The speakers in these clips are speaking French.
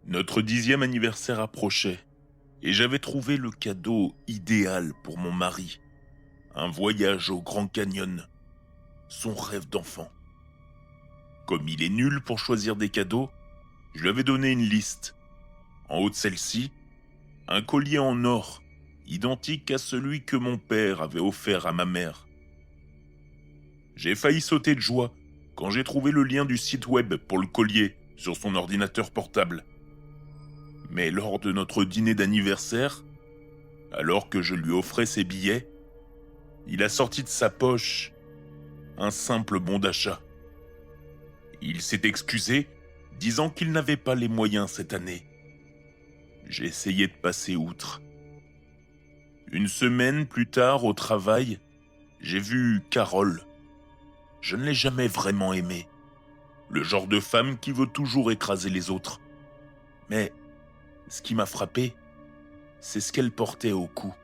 Notre 10e anniversaire approchait, et j'avais trouvé le cadeau idéal pour mon mari. Un voyage au Grand Canyon, son rêve d'enfant. Comme il est nul pour choisir des cadeaux, je lui avais donné une liste. En haut de celle-ci, un collier en or, identique à celui que mon père avait offert à ma mère. J'ai failli sauter de joie quand j'ai trouvé le lien du site web pour le collier sur son ordinateur portable. Mais lors de notre dîner d'anniversaire, alors que je lui offrais ses billets, il a sorti de sa poche un simple bon d'achat. Il s'est excusé, disant qu'il n'avait pas les moyens cette année. J'ai essayé de passer outre. Une semaine plus tard, au travail, j'ai vu Carole. Je ne l'ai jamais vraiment aimée. Le genre de femme qui veut toujours écraser les autres. Mais ce qui m'a frappé, c'est ce qu'elle portait au cou.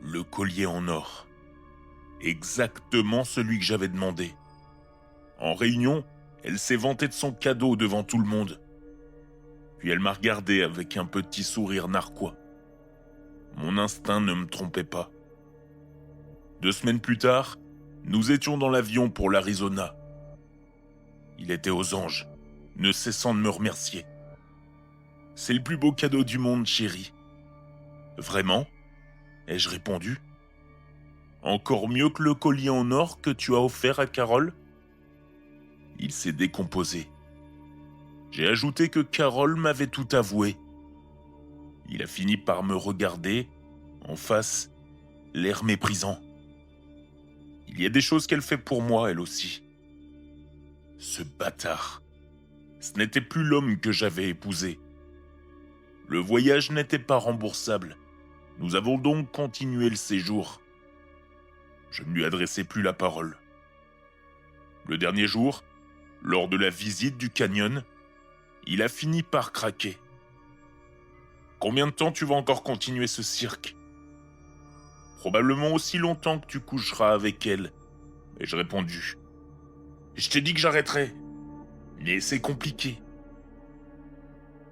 Le collier en or. Exactement celui que j'avais demandé. En réunion, elle s'est vantée de son cadeau devant tout le monde. Puis elle m'a regardé avec un petit sourire narquois. Mon instinct ne me trompait pas. 2 semaines plus tard, nous étions dans l'avion pour l'Arizona. Il était aux anges, ne cessant de me remercier. « C'est le plus beau cadeau du monde, chérie. »« Vraiment ?» ai-je répondu. « Encore mieux que le collier en or que tu as offert à Carole ?» Il s'est décomposé. J'ai ajouté que Carole m'avait tout avoué. Il a fini par me regarder, en face, l'air méprisant. Il y a des choses qu'elle fait pour moi, elle aussi. Ce bâtard. Ce n'était plus l'homme que j'avais épousé. Le voyage n'était pas remboursable. Nous avons donc continué le séjour. Je ne lui adressai plus la parole. Le dernier jour, lors de la visite du canyon, il a fini par craquer. « Combien de temps tu vas encore continuer ce cirque ?»« Probablement aussi longtemps que tu coucheras avec elle. » ai-je répondu. « Je t'ai dit que j'arrêterais. Mais c'est compliqué.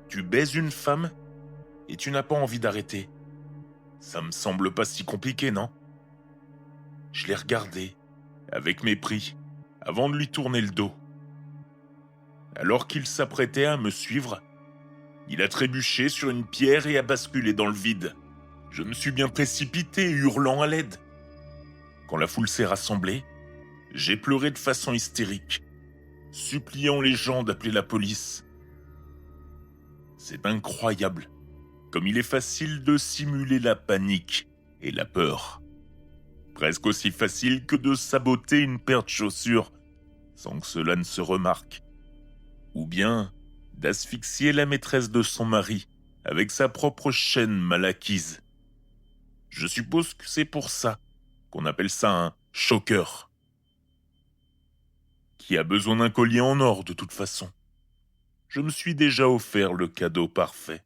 Tu baises une femme et tu n'as pas envie d'arrêter. Ça me semble pas si compliqué, non ?» Je l'ai regardé, avec mépris, avant de lui tourner le dos. Alors qu'il s'apprêtait à me suivre, il a trébuché sur une pierre et a basculé dans le vide. Je me suis bien précipité, hurlant à l'aide. Quand la foule s'est rassemblée, j'ai pleuré de façon hystérique, suppliant les gens d'appeler la police. C'est incroyable, comme il est facile de simuler la panique et la peur. Presque aussi facile que de saboter une paire de chaussures sans que cela ne se remarque. Ou bien d'asphyxier la maîtresse de son mari avec sa propre chaîne mal acquise. Je suppose que c'est pour ça qu'on appelle ça un choker. Qui a besoin d'un collier en or de toute façon? Je me suis déjà offert le cadeau parfait.